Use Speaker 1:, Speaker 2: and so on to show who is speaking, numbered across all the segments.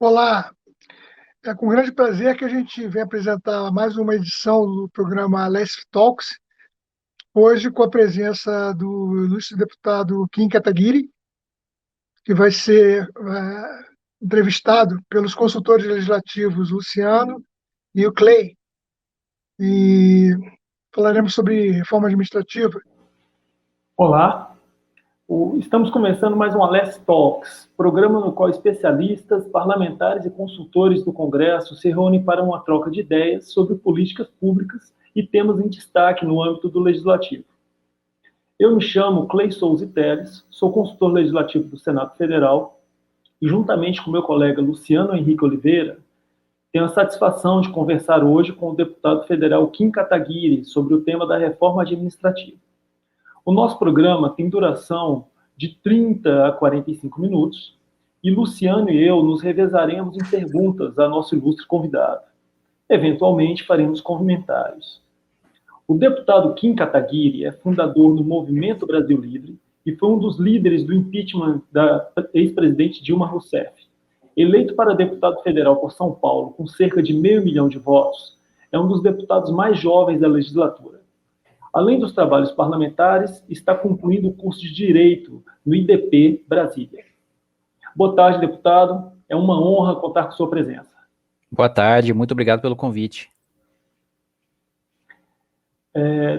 Speaker 1: Olá, é com grande prazer que a gente vem apresentar mais uma edição do programa Leste Talks, hoje com a presença do ilustre deputado Kim Kataguiri, que vai ser entrevistado pelos consultores legislativos Luciano e o Clay, e falaremos sobre reforma administrativa.
Speaker 2: Olá, estamos começando mais um Aless Talks, programa no qual especialistas, parlamentares e consultores do Congresso se reúnem para uma troca de ideias sobre políticas públicas e temas em destaque no âmbito do Legislativo. Eu me chamo Clay Souza Teles, sou consultor legislativo do Senado Federal e, juntamente com meu colega Luciano Henrique Oliveira, tenho a satisfação de conversar hoje com o deputado federal Kim Kataguiri sobre o tema da reforma administrativa. O nosso programa tem duração de 30 a 45 minutos e Luciano e eu nos revezaremos em perguntas a nosso ilustre convidado. Eventualmente, faremos comentários. O deputado Kim Kataguiri é fundador do Movimento Brasil Livre e foi um dos líderes do impeachment da ex-presidente Dilma Rousseff. Eleito para deputado federal por São Paulo com cerca de 500 mil de votos, é um dos deputados mais jovens da legislatura. Além dos trabalhos parlamentares, está concluindo o curso de Direito no IDP Brasília. Boa tarde, deputado. É uma honra contar com sua presença.
Speaker 3: Boa tarde, muito obrigado pelo convite.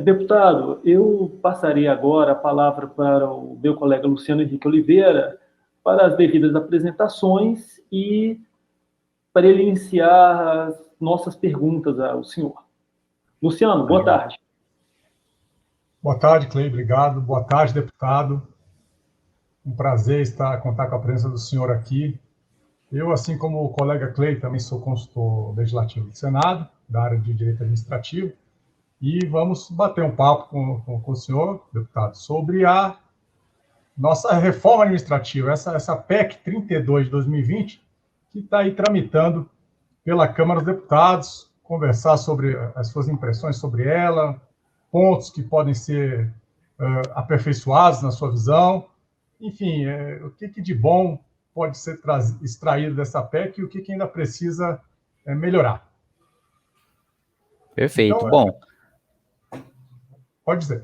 Speaker 2: Deputado, eu passarei agora a palavra para o meu colega Luciano Henrique Oliveira para as devidas apresentações e para ele iniciar as nossas perguntas ao senhor. Luciano, boa tarde.
Speaker 4: Boa tarde, Clay, obrigado. Boa tarde, deputado. Um prazer contar com a presença do senhor aqui. Eu, assim como o colega Clay, também sou consultor legislativo do Senado, da área de Direito Administrativo, e vamos bater um papo com o senhor, deputado, sobre a nossa reforma administrativa, essa PEC 32 de 2020, que está aí tramitando pela Câmara dos Deputados, conversar sobre as suas impressões sobre ela, pontos que podem ser aperfeiçoados na sua visão, enfim, o que de bom pode ser extraído dessa PEC e o que ainda precisa melhorar.
Speaker 3: Perfeito.
Speaker 4: Então,
Speaker 3: bom,
Speaker 4: pode dizer.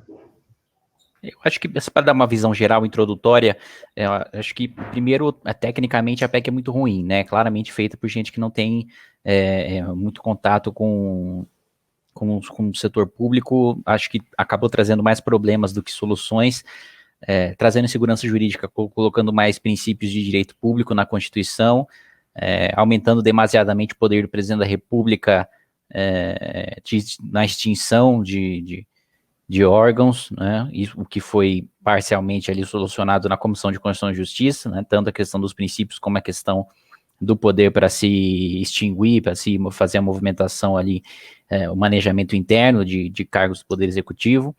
Speaker 3: Eu acho que, para dar uma visão geral introdutória, acho que, primeiro, tecnicamente, a PEC é muito ruim, né? Claramente feita por gente que não tem muito contato com o setor público. Acho que acabou trazendo mais problemas do que soluções, trazendo segurança jurídica, colocando mais princípios de direito público na Constituição, aumentando demasiadamente o poder do presidente da República na extinção de órgãos, né, o que foi parcialmente ali solucionado na Comissão de Constituição e Justiça, né, tanto a questão dos princípios como a questão do poder para se extinguir, para se fazer a movimentação ali, o manejamento interno de cargos do Poder Executivo,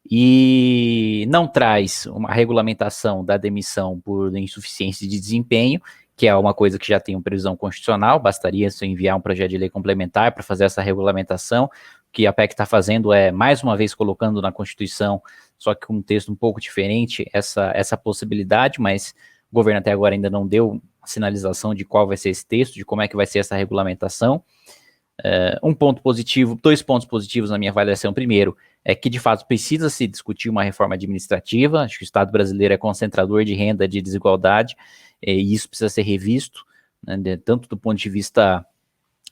Speaker 3: e não traz uma regulamentação da demissão por insuficiência de desempenho, que é uma coisa que já tem uma previsão constitucional, bastaria se enviar um projeto de lei complementar para fazer essa regulamentação. O que a PEC está fazendo é, mais uma vez, colocando na Constituição, só que com um texto um pouco diferente, essa possibilidade, mas o governo até agora ainda não deu a sinalização de qual vai ser esse texto, de como é que vai ser essa regulamentação. Um ponto positivo, 2 pontos positivos na minha avaliação. Primeiro, é que de fato precisa se discutir uma reforma administrativa. Acho que o Estado brasileiro é concentrador de renda, de desigualdade, e isso precisa ser revisto, né, tanto do ponto de vista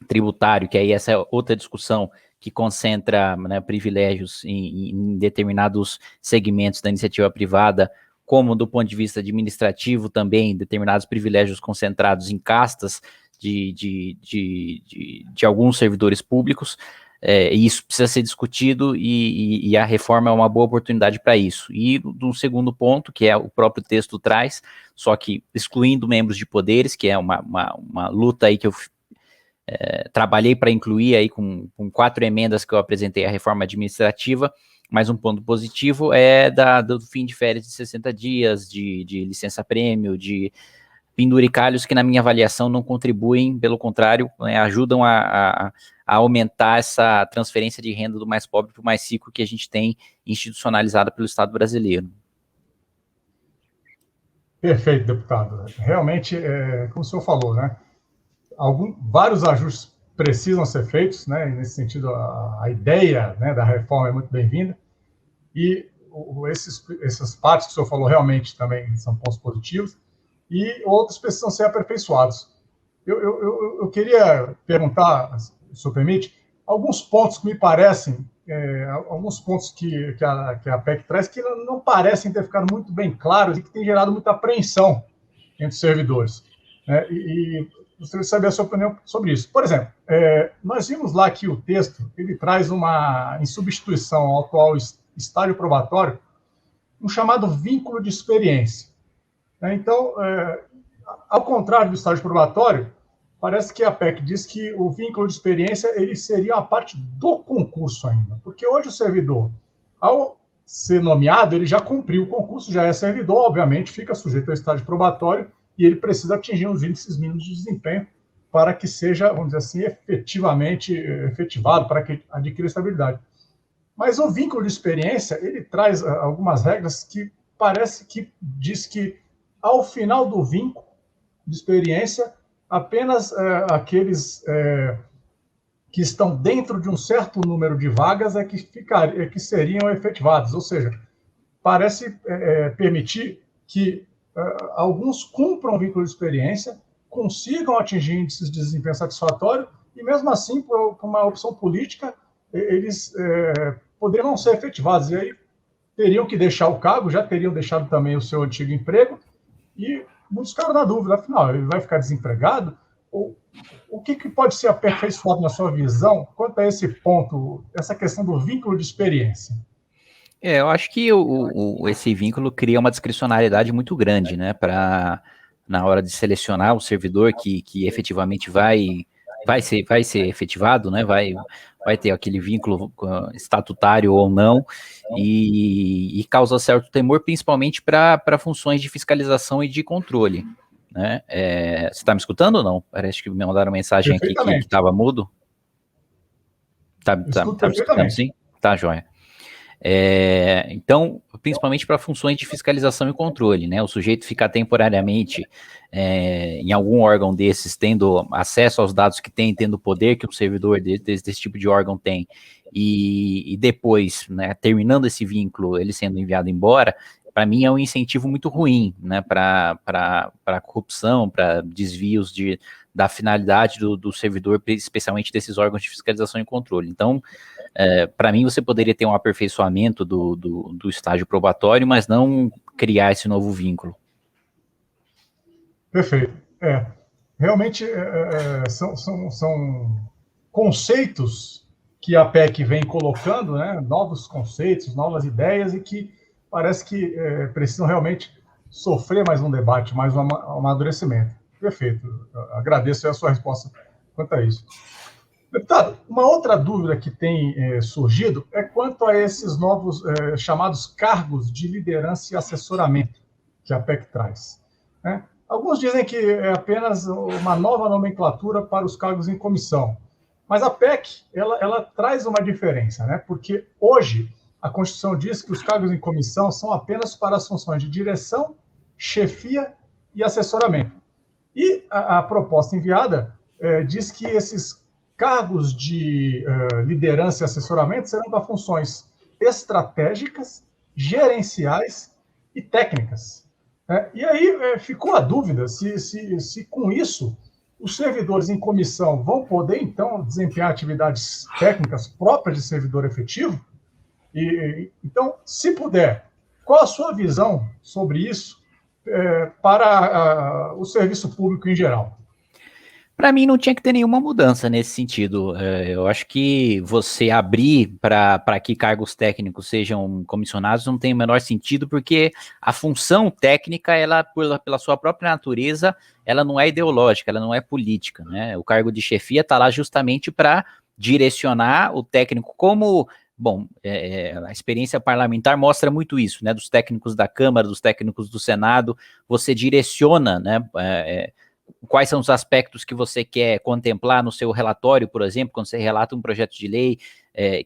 Speaker 3: tributário, que aí essa é outra discussão que concentra, né, privilégios em determinados segmentos da iniciativa privada, como do ponto de vista administrativo também, determinados privilégios concentrados em castas de alguns servidores públicos. Isso precisa ser discutido e a reforma é uma boa oportunidade para isso. E um segundo ponto, que é o próprio texto traz, só que excluindo membros de poderes, que é uma luta aí que eu trabalhei para incluir aí com 4 emendas que eu apresentei à reforma administrativa. Mas um ponto positivo é do fim de férias de 60 dias, de licença-prêmio, de penduricalhos que, na minha avaliação, não contribuem, pelo contrário, né, ajudam a aumentar essa transferência de renda do mais pobre para o mais rico que a gente tem institucionalizada pelo Estado brasileiro.
Speaker 4: Perfeito, deputado. Realmente, como o senhor falou, né? vários ajustes precisam ser feitos, né? Nesse sentido, a ideia, né, da reforma é muito bem-vinda, e essas partes que o senhor falou realmente também são pontos positivos, e outros precisam ser aperfeiçoados. Eu queria perguntar, se o senhor permite, alguns pontos que me parecem, alguns pontos que a PEC traz que não parecem ter ficado muito bem claros e que têm gerado muita apreensão entre os servidores. E gostaria de saber a sua opinião sobre isso. Por exemplo, nós vimos lá que o texto ele traz em substituição ao atual estágio probatório, um chamado vínculo de experiência. Então, ao contrário do estágio probatório, parece que a PEC diz que o vínculo de experiência ele seria a parte do concurso ainda, porque hoje o servidor, ao ser nomeado, ele já cumpriu o concurso, já é servidor, obviamente, fica sujeito ao estágio probatório e ele precisa atingir os índices mínimos de desempenho para que seja, vamos dizer assim, efetivado, para que adquira estabilidade. Mas o vínculo de experiência, ele traz algumas regras que parece que diz que, ao final do vínculo de experiência, apenas aqueles que estão dentro de um certo número de vagas é que seriam efetivados. Ou seja, parece permitir que alguns cumpram o vínculo de experiência, consigam atingir índices de desempenho satisfatório e, mesmo assim, por uma opção política, eles poderiam não ser efetivados. E aí teriam que deixar o cargo, já teriam deixado também o seu antigo emprego e muitos ficaram na dúvida, afinal, ele vai ficar desempregado? O que pode ser aperfeiçoado na sua visão quanto a esse ponto, essa questão do vínculo de experiência?
Speaker 3: Eu acho que esse vínculo cria uma discricionariedade muito grande, né, na hora de selecionar o servidor que efetivamente vai ser efetivado, né, vai ter aquele vínculo estatutário ou não, e causa certo temor, principalmente para funções de fiscalização e de controle, né? Você está me escutando ou não? Parece que me mandaram mensagem aqui que estava mudo. Tá me escutando, sim? Tá, joia. Então, principalmente para funções de fiscalização e controle, né? O sujeito ficar temporariamente em algum órgão desses, tendo acesso aos dados que tem, tendo o poder que um servidor desse tipo de órgão tem, e depois, né, terminando esse vínculo, ele sendo enviado embora, para mim é um incentivo muito ruim, né, para corrupção, para desvios da finalidade do servidor, especialmente desses órgãos de fiscalização e controle. Então, para mim, você poderia ter um aperfeiçoamento do estágio probatório, mas não criar esse novo vínculo.
Speaker 4: Perfeito. Realmente são conceitos que a PEC vem colocando, né, novos conceitos, novas ideias, e que parece que precisam realmente sofrer mais um debate, mais um amadurecimento. Perfeito. Agradeço a sua resposta quanto a isso. Deputado, uma outra dúvida que tem surgido é quanto a esses novos chamados cargos de liderança e assessoramento que a PEC traz, né? Alguns dizem que é apenas uma nova nomenclatura para os cargos em comissão, mas a PEC ela traz uma diferença, né? Porque hoje a Constituição diz que os cargos em comissão são apenas para as funções de direção, chefia e assessoramento. E a proposta enviada diz que esses cargos de liderança e assessoramento serão para funções estratégicas, gerenciais e técnicas. E aí ficou a dúvida se com isso os servidores em comissão vão poder, então, desempenhar atividades técnicas próprias de servidor efetivo. Então, se puder, qual a sua visão sobre isso para o serviço público em geral?
Speaker 3: Para mim, não tinha que ter nenhuma mudança nesse sentido. Eu acho que você abrir para que cargos técnicos sejam comissionados não tem o menor sentido, porque a função técnica, ela, pela sua própria natureza, ela não é ideológica, ela não é política, né? O cargo de chefia está lá justamente para direcionar o técnico, como... Bom, a experiência parlamentar mostra muito isso, né? Dos técnicos da Câmara, dos técnicos do Senado, você direciona, né? Quais são os aspectos que você quer contemplar no seu relatório, por exemplo, quando você relata um projeto de lei,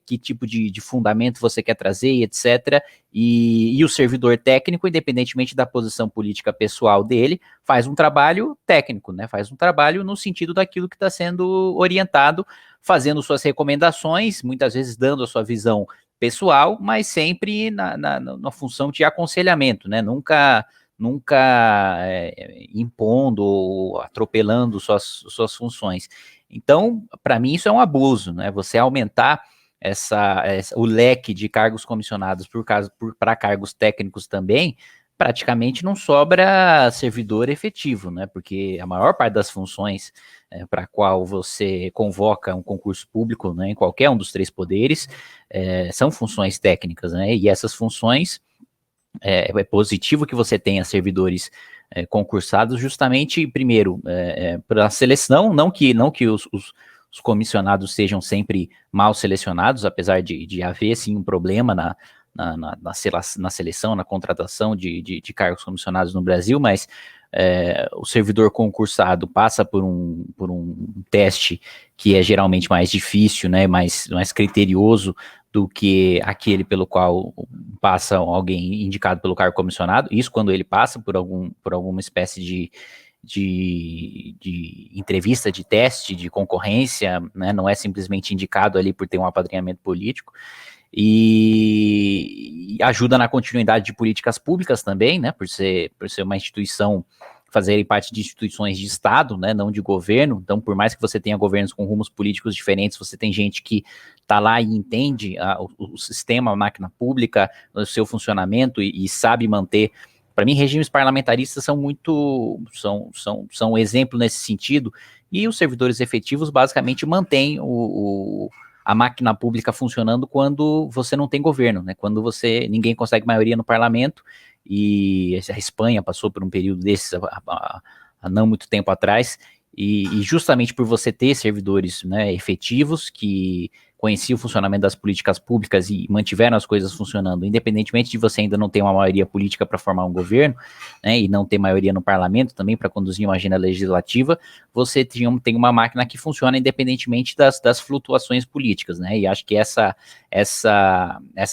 Speaker 3: que tipo de fundamento você quer trazer, etc. E o servidor técnico, independentemente da posição política pessoal dele, faz um trabalho técnico, né? Faz um trabalho no sentido daquilo que está sendo orientado, fazendo suas recomendações, muitas vezes dando a sua visão pessoal, mas sempre na função de aconselhamento, né? Nunca impondo ou atropelando suas funções. Então, para mim, isso é um abuso, né? Você aumentar o leque de cargos comissionados para cargos técnicos também, praticamente não sobra servidor efetivo, né? Porque a maior parte das funções para a qual você convoca um concurso público, né, em qualquer um dos três poderes, são funções técnicas, né? E essas funções é positivo que você tenha servidores concursados, justamente, primeiro, para a seleção, não que os comissionados sejam sempre mal selecionados, apesar de haver, sim, um problema na seleção, na contratação de cargos comissionados no Brasil, mas o servidor concursado passa por um teste que é geralmente mais difícil, né, mais criterioso do que aquele pelo qual passa alguém indicado pelo cargo comissionado, isso quando ele passa por alguma espécie de entrevista, de teste, de concorrência, né, não é simplesmente indicado ali por ter um apadrinhamento político, e ajuda na continuidade de políticas públicas também, né, por ser uma instituição, fazerem parte de instituições de Estado, né, não de governo. Então, por mais que você tenha governos com rumos políticos diferentes, você tem gente que está lá e entende o sistema, a máquina pública, o seu funcionamento e sabe manter. Para mim, regimes parlamentaristas são um exemplo nesse sentido, e os servidores efetivos basicamente mantêm a máquina pública funcionando quando você não tem governo, né? Quando ninguém consegue maioria no parlamento, e a Espanha passou por um período desses há não muito tempo atrás, e justamente por você ter servidores, né, efetivos que conheciam o funcionamento das políticas públicas e mantiveram as coisas funcionando, independentemente de você ainda não ter uma maioria política para formar um governo, né, e não ter maioria no parlamento também para conduzir uma agenda legislativa, você tem uma máquina que funciona independentemente das flutuações políticas, né, e acho que essa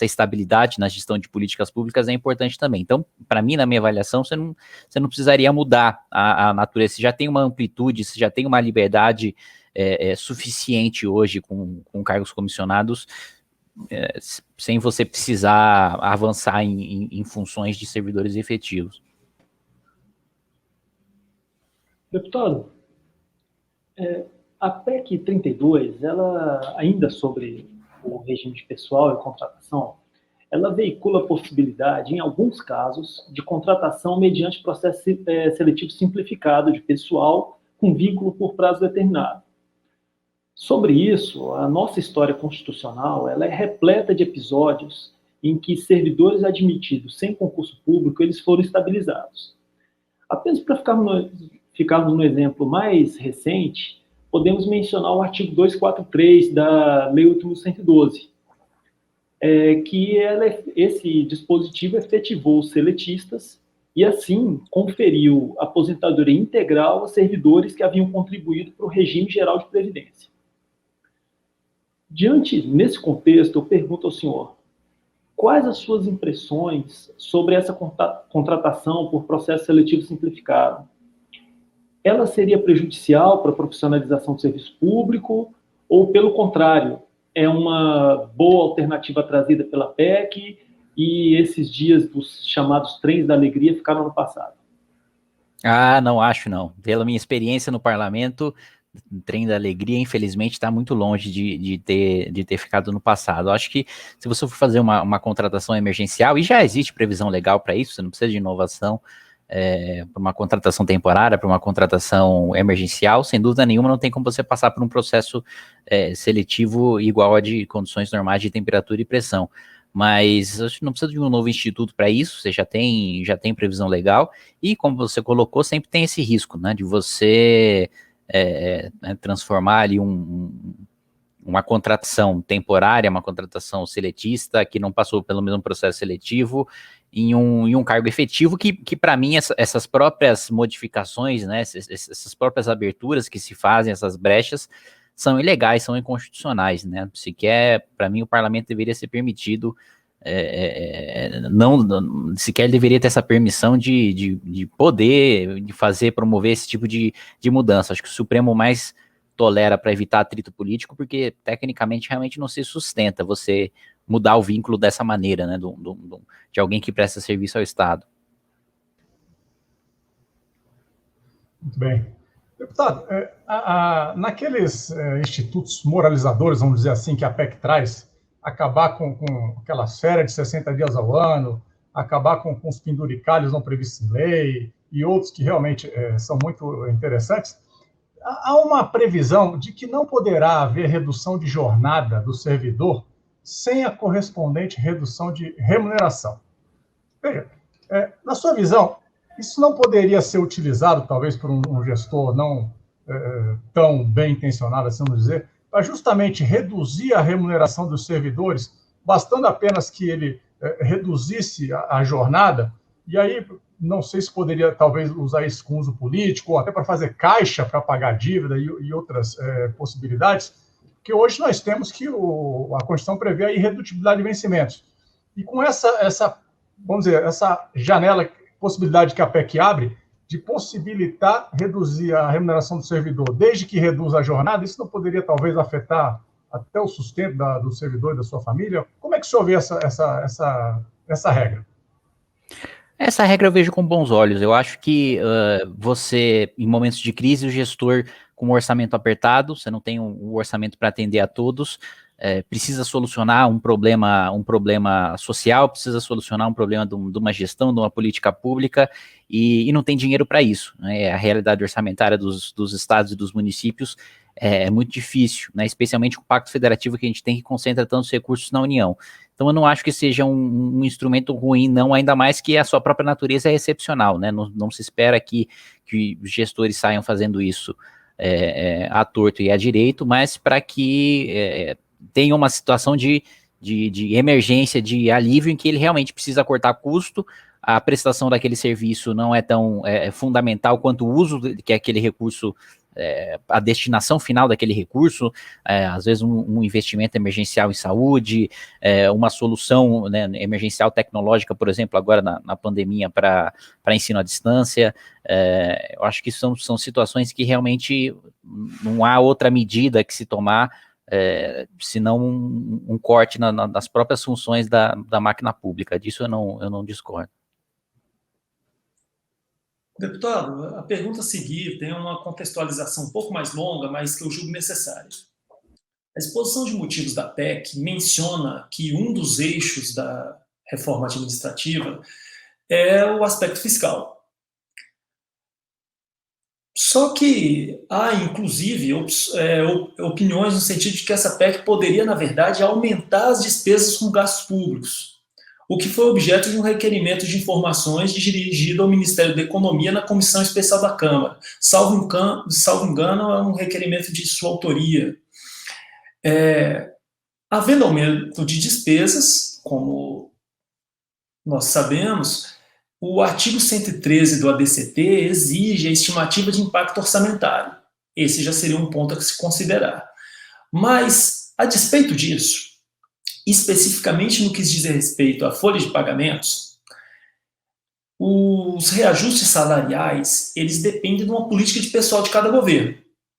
Speaker 3: estabilidade na gestão de políticas públicas é importante também. Então, para mim, na minha avaliação, você não precisaria mudar a natureza, você já tem uma amplitude, você já tem uma liberdade suficiente hoje com cargos comissionados, sem você precisar avançar em funções de servidores efetivos.
Speaker 2: Deputado, a PEC 32, ela, ainda sobre o regime de pessoal e contratação, ela veicula a possibilidade, em alguns casos, de contratação mediante processo seletivo simplificado de pessoal com vínculo por prazo determinado. Sobre isso, a nossa história constitucional ela é repleta de episódios em que servidores admitidos sem concurso público eles foram estabilizados. Apenas para ficarmos no exemplo mais recente, podemos mencionar o artigo 243 da Lei 8.112, que esse dispositivo efetivou os seletistas e, assim, conferiu aposentadoria integral a servidores que haviam contribuído para o regime geral de previdência. Nesse contexto, eu pergunto ao senhor, quais as suas impressões sobre essa contratação por processo seletivo simplificado? Ela seria prejudicial para a profissionalização do serviço público ou, pelo contrário, é uma boa alternativa trazida pela PEC e esses dias dos chamados trens da alegria ficaram no passado?
Speaker 3: Ah, não acho não. Pela minha experiência no parlamento, o trem da alegria, infelizmente, está muito longe de ter ficado no passado. Eu acho que se você for fazer uma contratação emergencial, e já existe previsão legal para isso, você não precisa de inovação, para uma contratação temporária, para uma contratação emergencial, sem dúvida nenhuma, não tem como você passar por um processo seletivo igual a de condições normais de temperatura e pressão. Mas acho que não precisa de um novo instituto para isso, você já tem previsão legal, e como você colocou, sempre tem esse risco, né, de você transformar ali uma contratação temporária, uma contratação seletista, que não passou pelo mesmo processo seletivo, em um cargo efetivo, que para mim, essas próprias modificações, né, essas próprias aberturas que se fazem, essas brechas, são ilegais, são inconstitucionais, né? Sequer, para mim, o parlamento deveria ser permitido, sequer deveria ter essa permissão de poder, de fazer, promover esse tipo de mudança. Acho que o Supremo mais tolera para evitar atrito político, porque tecnicamente realmente não se sustenta você mudar o vínculo dessa maneira, né, de alguém que presta serviço ao Estado.
Speaker 4: Muito bem. Deputado, naqueles institutos moralizadores, vamos dizer assim, que a PEC traz, acabar com aquelas férias de 60 dias ao ano, acabar com os penduricalhos não previstos em lei e outros que realmente são muito interessantes, há uma previsão de que não poderá haver redução de jornada do servidor sem a correspondente redução de remuneração. Veja, na sua visão, isso não poderia ser utilizado, talvez, por um gestor não tão bem intencionado, assim vamos dizer, para justamente reduzir a remuneração dos servidores, bastando apenas que ele reduzisse a jornada, e aí não sei se poderia, talvez, usar isso com uso político, ou até para fazer caixa para pagar dívida e outras possibilidades, que hoje nós temos que a Constituição prevê a irredutibilidade de vencimentos. E com essa vamos dizer, essa janela, possibilidade que a PEC abre, de possibilitar reduzir a remuneração do servidor, desde que reduza a jornada, isso não poderia, talvez, afetar até o sustento do servidor e da sua família? Como é que o senhor vê essa regra?
Speaker 3: Essa regra eu vejo com bons olhos. Eu acho que você, em momentos de crise, o gestor com um orçamento apertado, você não tem um orçamento para atender a todos, precisa solucionar um problema social, precisa solucionar um problema de uma gestão, de uma política pública, e não tem dinheiro para isso, né? A realidade orçamentária dos estados e dos municípios é muito difícil, né? Especialmente com o Pacto Federativo que a gente tem, que concentra tantos recursos na União. Então eu não acho que seja um instrumento ruim, não, ainda mais que a sua própria natureza é excepcional, né? Não se espera que os gestores saiam fazendo isso à torto e à direito, mas para que tenha uma situação de emergência, de alívio, em que ele realmente precisa cortar custo, a prestação daquele serviço não é tão fundamental quanto o uso que aquele recurso, a destinação final daquele recurso, às vezes um investimento emergencial em saúde, uma solução, né, emergencial tecnológica, por exemplo, agora na pandemia para ensino à distância. Eu acho que são situações que realmente não há outra medida que se tomar, senão um corte nas próprias funções da máquina pública. Disso eu não discordo.
Speaker 2: Deputado, a pergunta a seguir tem uma contextualização um pouco mais longa, mas que eu julgo necessária. A exposição de motivos da PEC menciona que um dos eixos da reforma administrativa é o aspecto fiscal. Só que há, inclusive, opiniões no sentido de que essa PEC poderia, na verdade, aumentar as despesas com gastos públicos, o que foi objeto de um requerimento de informações dirigido ao Ministério da Economia na Comissão Especial da Câmara. Salvo engano, é um requerimento de sua autoria. Havendo aumento de despesas, como nós sabemos, o artigo 113 do ADCT exige a estimativa de impacto orçamentário. Esse já seria um ponto a se considerar. Mas, a despeito disso, especificamente no que diz respeito à folha de pagamentos, os reajustes salariais, eles dependem de uma política de pessoal de cada governo.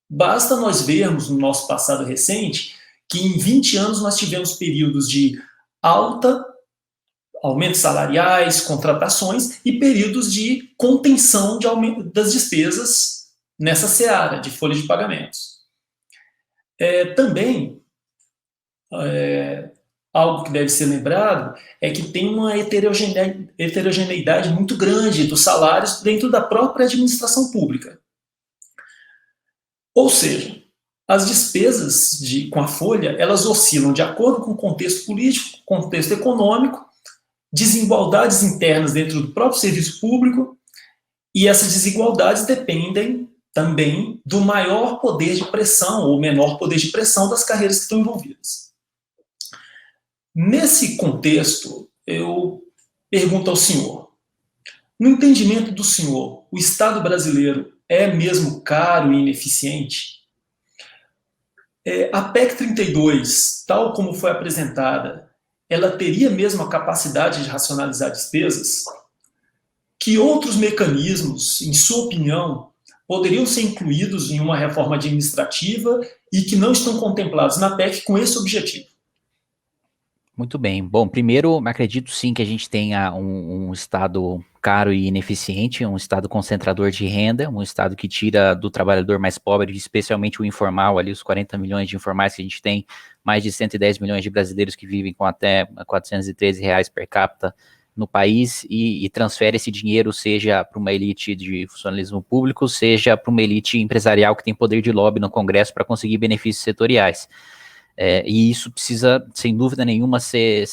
Speaker 2: Basta nós vermos no nosso passado recente que em 20 anos nós tivemos períodos de aumentos salariais, contratações e períodos de contenção de aumento das despesas nessa seara de folha de pagamentos. Também, algo que deve ser lembrado é que tem uma heterogeneidade muito grande dos salários dentro da própria administração pública. Ou seja, as despesas com a folha, elas oscilam de acordo com o contexto político, contexto econômico, desigualdades internas dentro do próprio serviço público, e essas desigualdades dependem também do maior poder de pressão ou menor poder de pressão das carreiras que estão envolvidas. Nesse contexto, eu pergunto ao senhor, no entendimento do senhor, o Estado brasileiro é mesmo caro e ineficiente?
Speaker 5: A PEC 32, tal como foi apresentada, ela teria mesmo a capacidade de racionalizar despesas? Que outros mecanismos, em sua opinião, poderiam ser incluídos em uma reforma administrativa e que não estão contemplados na PEC com esse objetivo?
Speaker 3: Muito bem. Bom, primeiro, acredito sim que a gente tenha um Estado caro e ineficiente, um Estado concentrador de renda, um Estado que tira do trabalhador mais pobre, especialmente o informal, ali os 40 milhões de informais que a gente tem, mais de 110 milhões de brasileiros que vivem com até R$ 413 per capita no país e transfere esse dinheiro, seja para uma elite de funcionalismo público, seja para uma elite empresarial que tem poder de lobby no Congresso para conseguir benefícios setoriais. E isso precisa, sem dúvida nenhuma, ser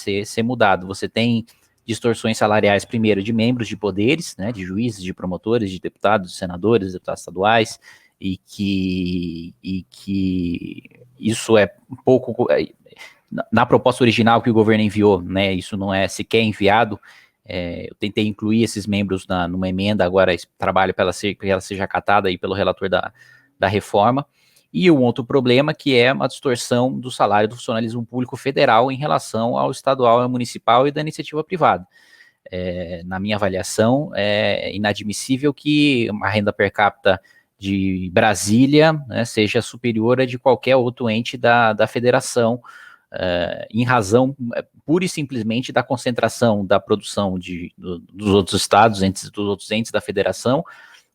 Speaker 3: mudado. Você tem distorções salariais, primeiro, de membros de poderes, né, de juízes, de promotores, de deputados, de senadores, deputados estaduais, e que isso é um pouco... Na proposta original que o governo enviou, né, isso não é sequer enviado. Eu tentei incluir esses membros numa emenda, agora trabalho para ela seja acatada aí pelo relator da reforma. E um outro problema que é uma distorção do salário do funcionalismo público federal em relação ao estadual, ao municipal e da iniciativa privada. Na minha avaliação, é inadmissível que uma renda per capita de Brasília, né, seja superior a de qualquer outro ente da federação, em razão pura e simplesmente da concentração da produção dos outros estados, dos outros entes da federação,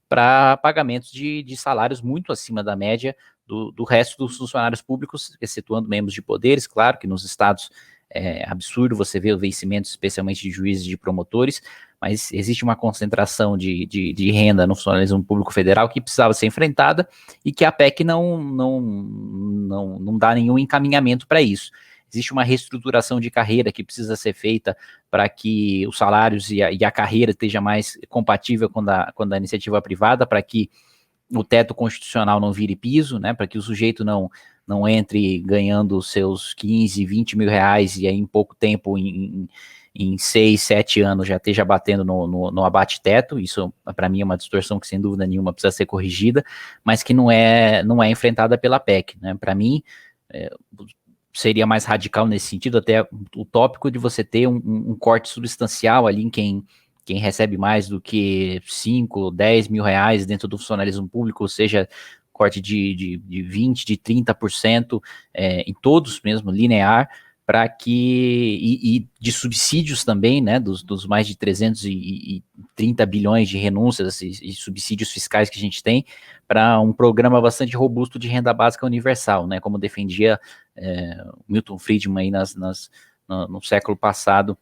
Speaker 3: para pagamentos de salários muito acima da média do resto dos funcionários públicos, excetuando membros de poderes. Claro que nos estados é absurdo você ver o vencimento, especialmente de juízes e de promotores, mas existe uma concentração de renda no funcionalismo público federal que precisava ser enfrentada e que a PEC não dá nenhum encaminhamento para isso. Existe uma reestruturação de carreira que precisa ser feita para que os salários e a carreira esteja mais compatível com a iniciativa privada, para que o teto constitucional não vire piso, né, para que o sujeito não entre ganhando seus 15, 20 mil reais e aí em pouco tempo, em 6, 7 anos já esteja batendo no abate-teto. Isso, para mim, é uma distorção que, sem dúvida nenhuma, precisa ser corrigida, mas que não é enfrentada pela PEC, né. Para mim, seria mais radical nesse sentido, até utópico, de você ter um corte substancial ali em quem recebe mais do que 5, 10 mil reais dentro do funcionalismo público, ou seja, corte de 20%, de 30%, em todos mesmo, linear, para que, e de subsídios também, né, dos mais de 330 bilhões de renúncias e subsídios fiscais que a gente tem, para um programa bastante robusto de renda básica universal, né, como defendia Milton Friedman aí no século passado,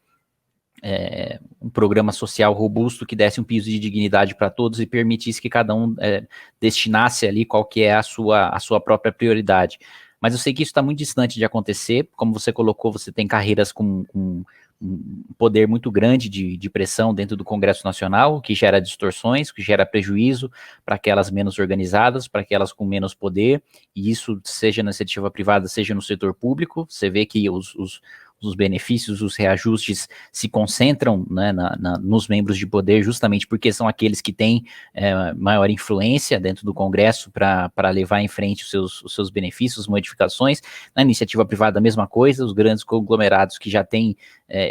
Speaker 3: um programa social robusto que desse um piso de dignidade para todos e permitisse que cada um destinasse ali qual que é a sua própria prioridade. Mas eu sei que isso está muito distante de acontecer. Como você colocou, você tem carreiras com um poder muito grande de pressão dentro do Congresso Nacional, que gera distorções, que gera prejuízo para aquelas menos organizadas, para aquelas com menos poder, e isso seja na iniciativa privada, seja no setor público. Você vê que os benefícios, os reajustes se concentram, né, nos membros de poder, justamente porque são aqueles que têm maior influência dentro do Congresso para levar em frente os seus benefícios, modificações. Na iniciativa privada, a mesma coisa. Os grandes conglomerados que já têm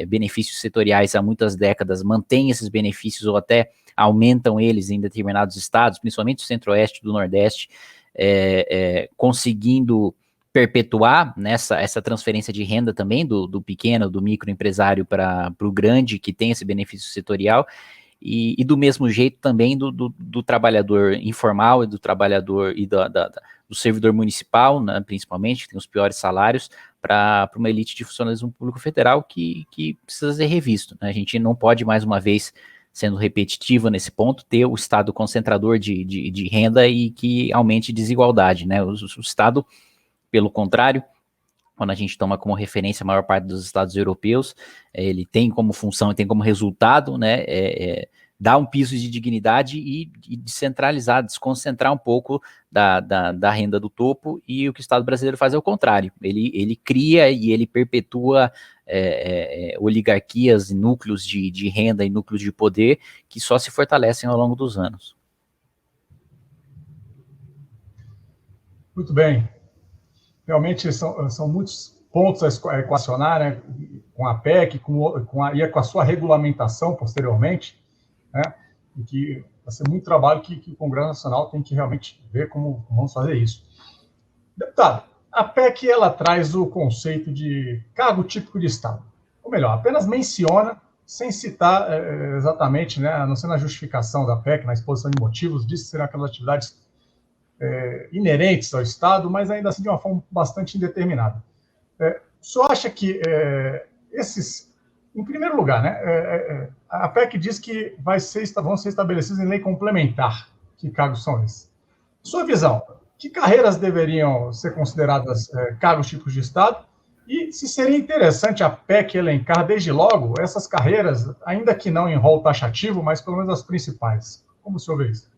Speaker 3: benefícios setoriais há muitas décadas mantêm esses benefícios ou até aumentam eles em determinados estados, principalmente o centro-oeste do nordeste, conseguindo perpetuar nessa essa transferência de renda também do pequeno, do microempresário para o grande, que tem esse benefício setorial, e do mesmo jeito também do trabalhador informal e do trabalhador e do servidor municipal, né, principalmente, que tem os piores salários, para uma elite de funcionalismo público federal que precisa ser revisto, né? A gente não pode, mais uma vez, sendo repetitivo nesse ponto, ter o Estado concentrador de renda e que aumente desigualdade, né? O Estado, pelo contrário, quando a gente toma como referência a maior parte dos estados europeus, ele tem como função e tem como resultado, né, dar um piso de dignidade e descentralizar, desconcentrar um pouco da renda do topo, e o que o Estado brasileiro faz é o contrário. Ele cria e ele perpetua oligarquias e núcleos de renda e núcleos de poder que só se fortalecem ao longo dos anos.
Speaker 4: Muito bem. realmente são muitos pontos a equacionar, né, com a PEC, e com a sua regulamentação posteriormente, né, e que vai ser muito trabalho que o Congresso Nacional tem que realmente ver como vamos fazer isso. Deputado, a PEC ela traz o conceito de cargo típico de Estado. Ou melhor, apenas menciona, sem citar exatamente, né, a não ser na justificação da PEC, na exposição de motivos, diz que serão aquelas atividades inerentes ao Estado, mas ainda assim de uma forma bastante indeterminada. O senhor acha que em primeiro lugar, né, a PEC diz que vão ser estabelecidos em lei complementar. Que cargos são esses? Sua visão, que carreiras deveriam ser consideradas cargos típicos de Estado? E se seria interessante a PEC elencar desde logo essas carreiras, ainda que não em rol taxativo, mas pelo menos as principais? Como o senhor vê isso?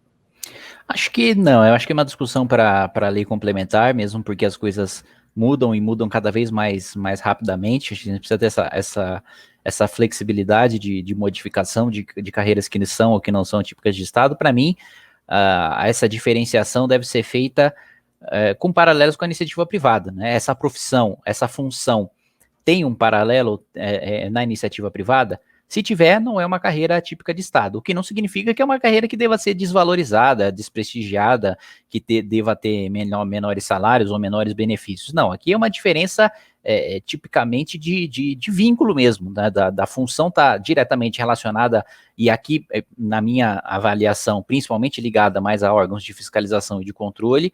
Speaker 3: Acho que não, eu acho que é uma discussão para a lei complementar, mesmo porque as coisas mudam e mudam cada vez mais rapidamente. A gente precisa ter essa flexibilidade de modificação de carreiras que são ou que não são típicas de Estado. Para mim, essa diferenciação deve ser feita com paralelos com a iniciativa privada, né? Essa profissão, essa função tem um paralelo na iniciativa privada? Se tiver, não é uma carreira típica de Estado, o que não significa que é uma carreira que deva ser desvalorizada, desprestigiada, que deva ter menores salários ou menores benefícios. Não, aqui é uma diferença tipicamente de vínculo mesmo, né? Da função está diretamente relacionada, e aqui, na minha avaliação, principalmente ligada mais a órgãos de fiscalização e de controle,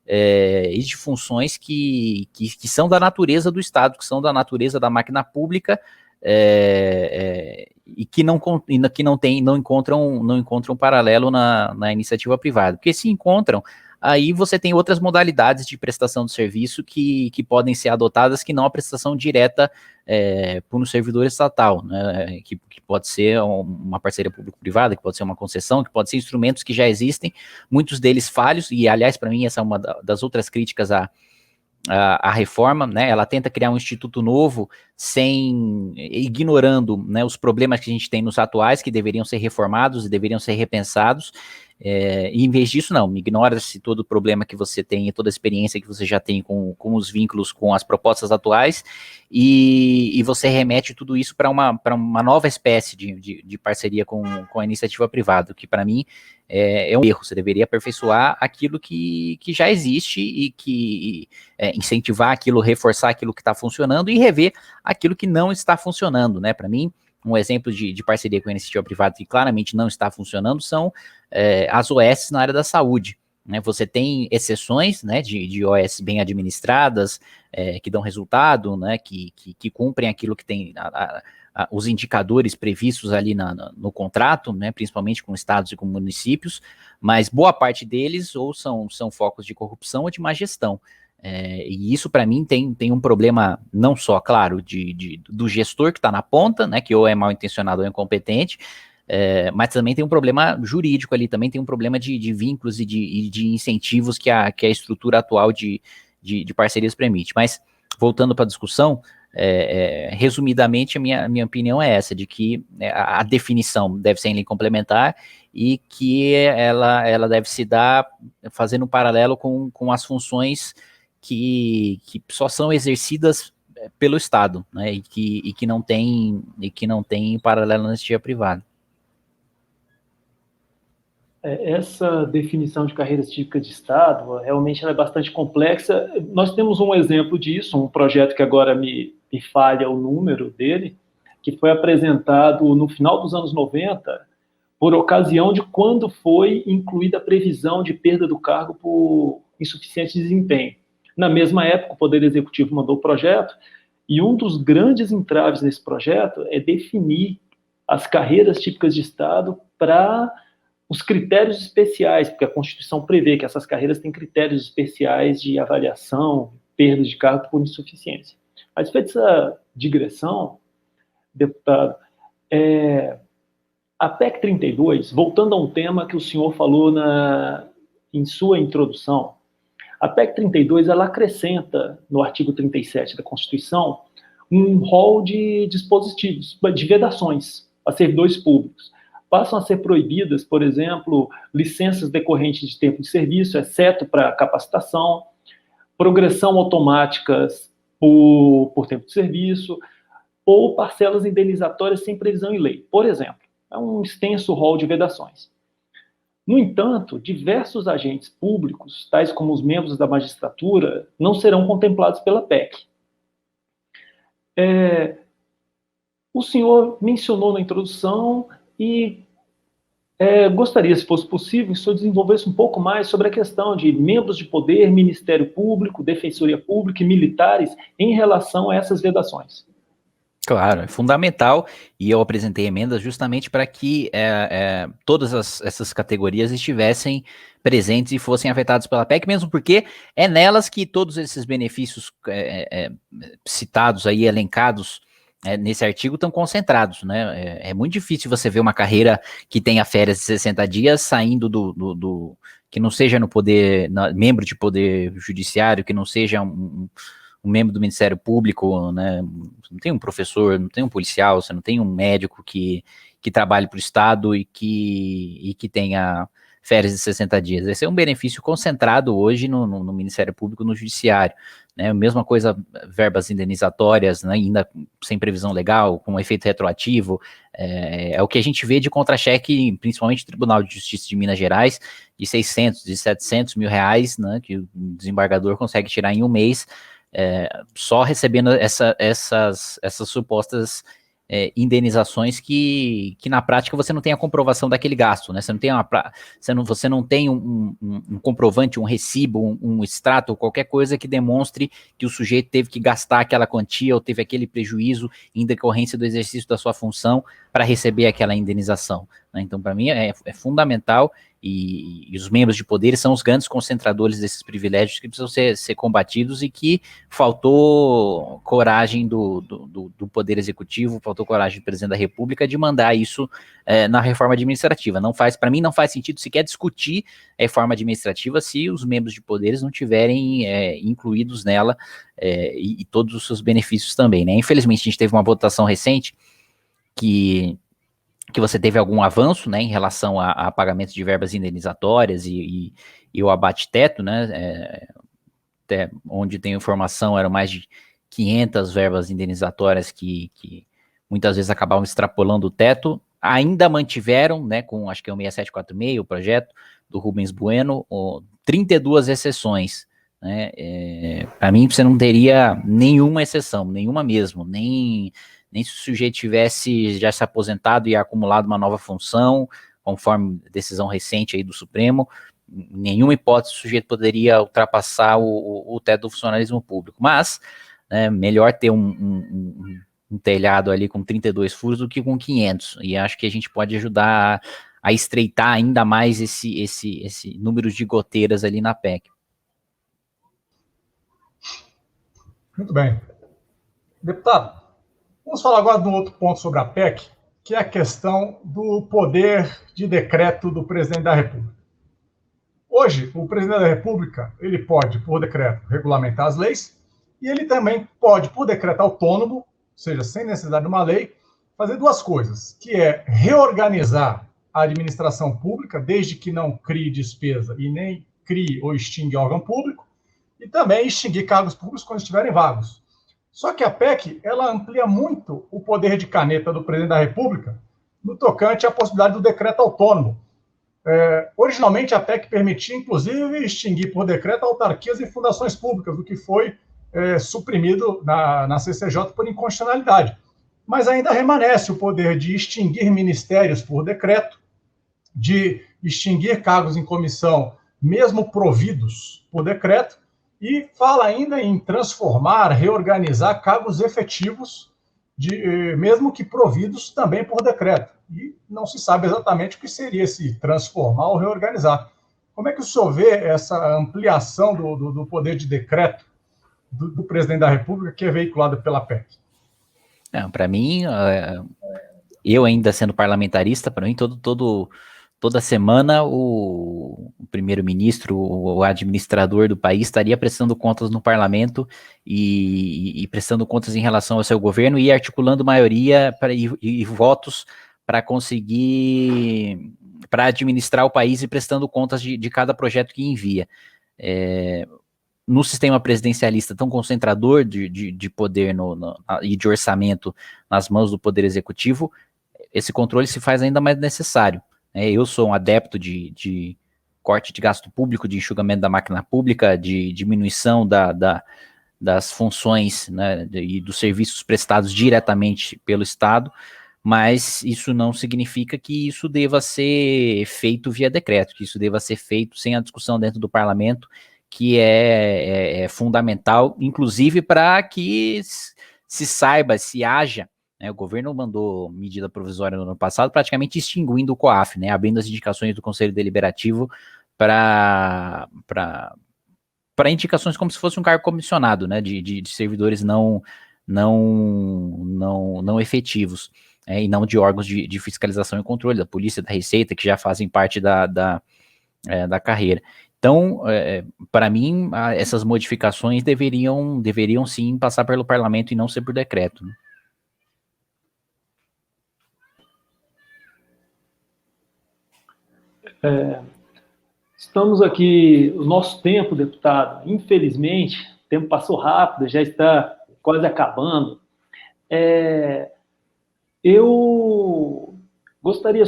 Speaker 3: e de funções que são da natureza do Estado, que são da natureza da máquina pública, e que não encontram paralelo na iniciativa privada, porque se encontram, aí você tem outras modalidades de prestação de serviço que podem ser adotadas, que não a prestação direta por um servidor estatal, né, que pode ser uma parceria público-privada, que pode ser uma concessão, que pode ser instrumentos que já existem, muitos deles falhos, e aliás, para mim, essa é uma das outras críticas a reforma, né, ela tenta criar um instituto novo, ignorando, né, os problemas que a gente tem nos atuais, que deveriam ser reformados e deveriam ser repensados, e em vez disso, não, ignora-se todo o problema que você tem, toda a experiência que você já tem com os vínculos com as propostas atuais, e você remete tudo isso para uma nova espécie de parceria com a iniciativa privada, que para mim é um erro. Você deveria aperfeiçoar aquilo que já existe e que incentivar aquilo, reforçar aquilo que está funcionando e rever aquilo que não está funcionando, né? Para mim, um exemplo de parceria com a iniciativa privada que claramente não está funcionando são as OS na área da saúde, né? Você tem exceções, né, de OS bem administradas, que dão resultado, né, que cumprem aquilo que tem os indicadores previstos ali no contrato, né, principalmente com estados e com municípios, mas boa parte deles ou são focos de corrupção ou de má gestão. E isso, para mim, tem um problema não só, claro, do gestor que está na ponta, né, que ou é mal intencionado ou é incompetente, mas também tem um problema jurídico ali, também tem um problema de vínculos e de incentivos que a estrutura atual de parcerias permite. Mas, voltando para a discussão, resumidamente, a minha opinião é essa, de que a definição deve ser em lei complementar e que ela deve se dar fazendo um paralelo com as funções que só são exercidas pelo Estado, né, e que não tem paralelo na iniciativa privada.
Speaker 2: Essa definição de carreiras típicas de Estado, realmente ela é bastante complexa. Nós temos um exemplo disso, um projeto que agora me falha o número dele, que foi apresentado no final dos anos 90, por ocasião de quando foi incluída a previsão de perda do cargo por insuficiente desempenho. Na mesma época, o Poder Executivo mandou o projeto, e um dos grandes entraves nesse projeto é definir as carreiras típicas de Estado para os critérios especiais, porque a Constituição prevê que essas carreiras têm critérios especiais de avaliação, perda de cargo por insuficiência. A despeito dessa digressão, deputado, a PEC 32, voltando a um tema que o senhor falou em sua introdução, a PEC 32 ela acrescenta no artigo 37 da Constituição um rol de dispositivos, de vedações a servidores públicos. Passam a ser proibidas, por exemplo, licenças decorrentes de tempo de serviço, exceto para capacitação, progressão automáticas por tempo de serviço, ou parcelas indenizatórias sem previsão em lei, por exemplo. É um extenso rol de vedações. No entanto, diversos agentes públicos, tais como os membros da magistratura, não serão contemplados pela PEC. O senhor mencionou na introdução e gostaria, se fosse possível, que o senhor desenvolvesse um pouco mais sobre a questão de membros de poder, Ministério Público, Defensoria Pública e militares em relação a essas vedações.
Speaker 3: Claro, é fundamental, e eu apresentei emendas justamente para que todas essas categorias estivessem presentes e fossem afetadas pela PEC, mesmo porque é nelas que todos esses benefícios citados aí, elencados nesse artigo, estão concentrados, né? É muito difícil você ver uma carreira que tenha férias de 60 dias saindo que não seja no poder, membro de poder judiciário, que não seja um membro do Ministério Público, né? Você não tem um professor, não tem um policial, você não tem um médico que trabalhe para o Estado e que tenha férias de 60 dias. Esse é um benefício concentrado hoje no Ministério Público, no Judiciário, né? Mesma coisa, verbas indenizatórias, né? Ainda sem previsão legal, com efeito retroativo, é o que a gente vê de contra-cheque, principalmente no Tribunal de Justiça de Minas Gerais, de 600, de 700 mil reais, né? Que o desembargador consegue tirar em um mês, só recebendo essas supostas indenizações que na prática você não tem a comprovação daquele gasto, né? Você não tem um comprovante, um recibo, um extrato, qualquer coisa que demonstre que o sujeito teve que gastar aquela quantia ou teve aquele prejuízo em decorrência do exercício da sua função para receber aquela indenização, né? Então, para mim, é fundamental, e os membros de poder são os grandes concentradores desses privilégios que precisam ser combatidos, e que faltou coragem do Poder Executivo, faltou coragem do Presidente da República de mandar isso na reforma administrativa. Para mim, não faz sentido sequer discutir a reforma administrativa se os membros de poderes não tiverem incluídos nela, e todos os seus benefícios também, né? Infelizmente, a gente teve uma votação recente que você teve algum avanço, né, em relação a pagamento de verbas indenizatórias e o abate-teto, né? Até onde tem informação, eram mais de 500 verbas indenizatórias que muitas vezes acabavam extrapolando o teto. Ainda mantiveram, né, com acho que é o 6746, o projeto do Rubens Bueno, 32 exceções, né? Para mim, você não teria nenhuma exceção, nenhuma mesmo, nem se o sujeito tivesse já se aposentado e acumulado uma nova função, conforme decisão recente aí do Supremo. Em nenhuma hipótese o sujeito poderia ultrapassar o teto do funcionalismo público. Mas, né, melhor ter um telhado ali com 32 furos do que com 500. E acho que a gente pode ajudar a estreitar ainda mais esse número de goteiras ali na PEC.
Speaker 4: Muito bem. Deputado, vamos falar agora de um outro ponto sobre a PEC, que é a questão do poder de decreto do presidente da República. Hoje, o presidente da República, ele pode, por decreto, regulamentar as leis, e ele também pode, por decreto autônomo, ou seja, sem necessidade de uma lei, fazer duas coisas, que é reorganizar a administração pública, desde que não crie despesa e nem crie ou extingue órgão público, e também extinguir cargos públicos quando estiverem vagos. Só que a PEC, ela amplia muito o poder de caneta do presidente da República no tocante à possibilidade do decreto autônomo. Originalmente, a PEC permitia, inclusive, extinguir por decreto autarquias e fundações públicas, o que foi suprimido na CCJ por inconstitucionalidade. Mas ainda remanesce o poder de extinguir ministérios por decreto, de extinguir cargos em comissão, mesmo providos por decreto, e fala ainda em transformar, reorganizar cargos efetivos, mesmo que providos também por decreto. E não se sabe exatamente o que seria esse transformar ou reorganizar. Como é que o senhor vê essa ampliação do poder de decreto do presidente da República, que é veiculada pela PEC?
Speaker 3: Para mim, eu ainda sendo parlamentarista, para mim toda semana o primeiro-ministro, o administrador do país estaria prestando contas no parlamento e prestando contas em relação ao seu governo e articulando maioria e votos para conseguir, para administrar o país e prestando contas de cada projeto que envia. no sistema presidencialista tão concentrador de poder e de orçamento nas mãos do Poder Executivo, esse controle se faz ainda mais necessário. Eu sou um adepto de corte de gasto público, de enxugamento da máquina pública, de diminuição das funções, né, e dos serviços prestados diretamente pelo Estado, mas isso não significa que isso deva ser feito via decreto, que isso deva ser feito sem a discussão dentro do parlamento, que é fundamental, inclusive para que se saiba, se haja, né, o governo mandou medida provisória no ano passado, praticamente extinguindo o COAF, né, abrindo as indicações do Conselho Deliberativo para indicações como se fosse um cargo comissionado, né, de servidores não efetivos, e não de órgãos de fiscalização e controle, da Polícia, da Receita, que já fazem parte da carreira. Então, para mim, essas modificações deveriam sim passar pelo parlamento e não ser por decreto, né?
Speaker 2: Estamos aqui, o nosso tempo, deputado, infelizmente, o tempo passou rápido, já está quase acabando. Eu gostaria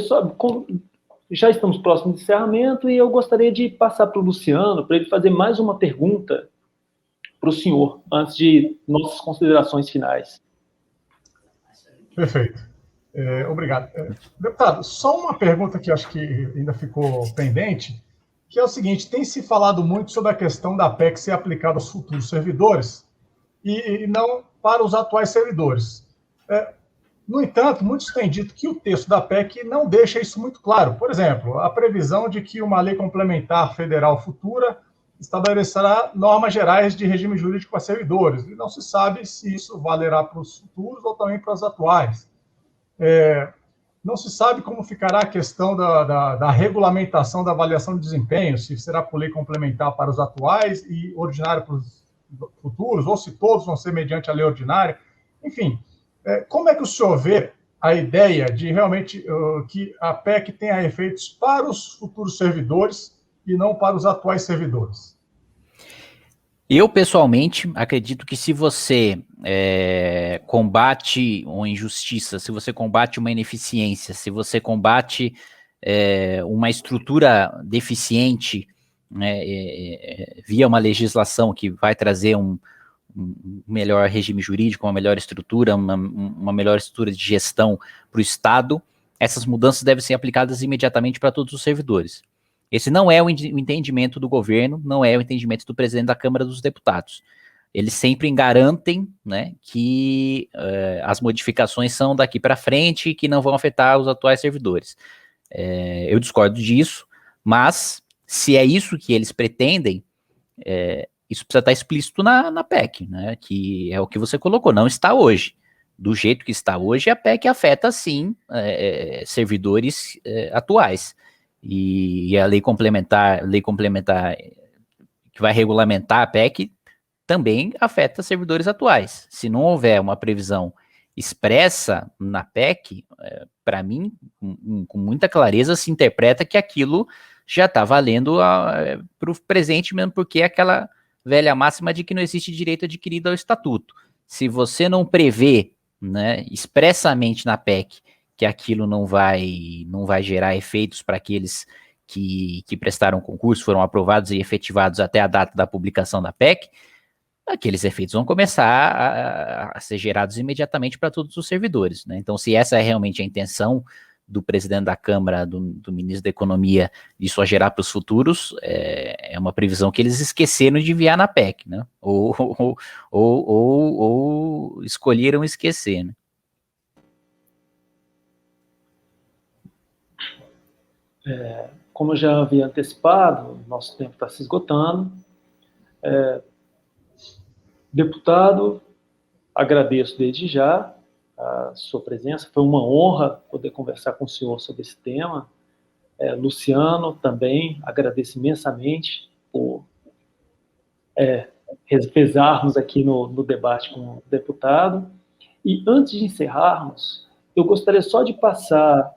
Speaker 2: já estamos próximos do encerramento, e eu gostaria de passar para o Luciano, para ele fazer mais uma pergunta para o senhor, antes de nossas considerações finais.
Speaker 4: Perfeito. Obrigado. Deputado, só uma pergunta que acho que ainda ficou pendente, que é o seguinte: tem se falado muito sobre a questão da PEC ser aplicada aos futuros servidores e não para os atuais servidores. No entanto, muitos têm dito que o texto da PEC não deixa isso muito claro. Por exemplo, a previsão de que uma lei complementar federal futura estabelecerá normas gerais de regime jurídico para servidores, e não se sabe se isso valerá para os futuros ou também para os atuais. Não se sabe como ficará a questão da regulamentação da avaliação de desempenho, se será por lei complementar para os atuais e ordinária para os futuros, ou se todos vão ser mediante a lei ordinária. Enfim, como é que o senhor vê a ideia de realmente que a PEC tenha efeitos para os futuros servidores e não para os atuais servidores?
Speaker 3: Eu, pessoalmente, acredito que se você combate uma injustiça, se você combate uma ineficiência, se você combate uma estrutura deficiente, né, via uma legislação que vai trazer um melhor regime jurídico, uma melhor estrutura, uma melhor estrutura de gestão para o Estado, essas mudanças devem ser aplicadas imediatamente para todos os servidores. Esse não é o entendimento do governo, não é o entendimento do presidente da Câmara dos Deputados. Eles sempre garantem, né, que as modificações são daqui para frente e que não vão afetar os atuais servidores. Eu discordo disso, mas se é isso que eles pretendem, isso precisa estar explícito na PEC, né, que é o que você colocou, não está hoje. Do jeito que está hoje, a PEC afeta, sim, servidores atuais. E a lei complementar que vai regulamentar a PEC também afeta servidores atuais. Se não houver uma previsão expressa na PEC, para mim, com muita clareza, se interpreta que aquilo já está valendo para o presente mesmo, porque é aquela velha máxima de que não existe direito adquirido ao estatuto. Se você não prevê, né, expressamente na PEC que aquilo não vai gerar efeitos para aqueles que prestaram concurso, foram aprovados e efetivados até a data da publicação da PEC, aqueles efeitos vão começar a ser gerados imediatamente para todos os servidores, né? Então, se essa é realmente a intenção do presidente da Câmara, do ministro da Economia, de só gerar para os futuros, é uma previsão que eles esqueceram de enviar na PEC, né? Ou escolheram esquecer, né?
Speaker 2: Como eu já havia antecipado, nosso tempo está se esgotando. Deputado, agradeço desde já a sua presença. Foi uma honra poder conversar com o senhor sobre esse tema. Luciano, também agradeço imensamente por pesarmos aqui no debate com o deputado. E antes de encerrarmos, eu gostaria só de passar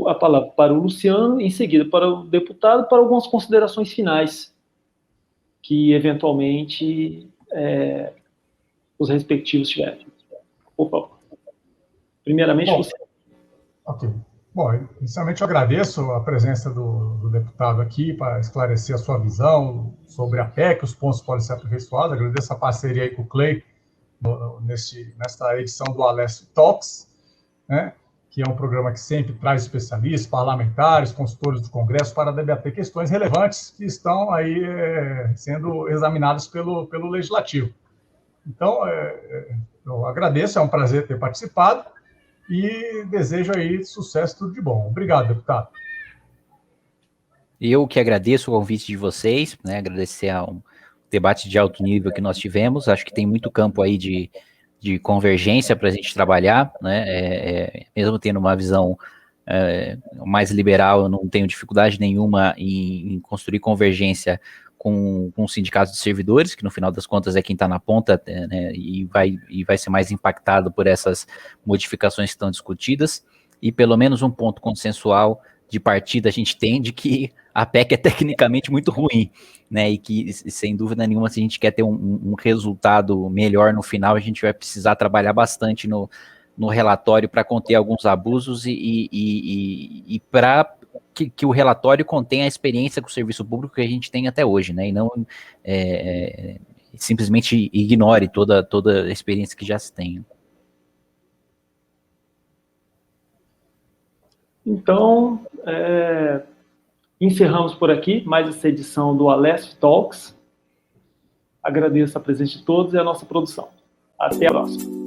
Speaker 2: a palavra para o Luciano, em seguida para o deputado, para algumas considerações finais. que eventualmente os respectivos tiverem. Por favor. Primeiramente, você.
Speaker 4: Ok. Bom, inicialmente eu agradeço a presença do deputado aqui para esclarecer a sua visão sobre a PEC, os pontos que podem ser aperfeiçoados. Agradeço a parceria aí com o Clay nesta edição do Alessio Talks, né, que é um programa que sempre traz especialistas, parlamentares, consultores do Congresso para debater questões relevantes que estão aí sendo examinadas pelo Legislativo. Então, eu agradeço, é um prazer ter participado e desejo aí sucesso, tudo de bom. Obrigado, deputado.
Speaker 3: Eu que agradeço o convite de vocês, né, agradecer ao debate de alto nível que nós tivemos, acho que tem muito campo aí de convergência para a gente trabalhar, né, mesmo tendo uma visão mais liberal, eu não tenho dificuldade nenhuma em construir convergência com o sindicato de servidores, que no final das contas é quem está na ponta, né, e vai ser mais impactado por essas modificações que estão discutidas, e pelo menos um ponto consensual de partida a gente tem de que a PEC é tecnicamente muito ruim, né, e que, sem dúvida nenhuma, se a gente quer ter um resultado melhor no final, a gente vai precisar trabalhar bastante no relatório para conter alguns abusos e para que o relatório contenha a experiência com o serviço público que a gente tem até hoje, né, e não simplesmente ignore toda a experiência que já se tem.
Speaker 2: Então, encerramos por aqui mais essa edição do Alessio Talks. Agradeço a presença de todos e a nossa produção. Até a próxima.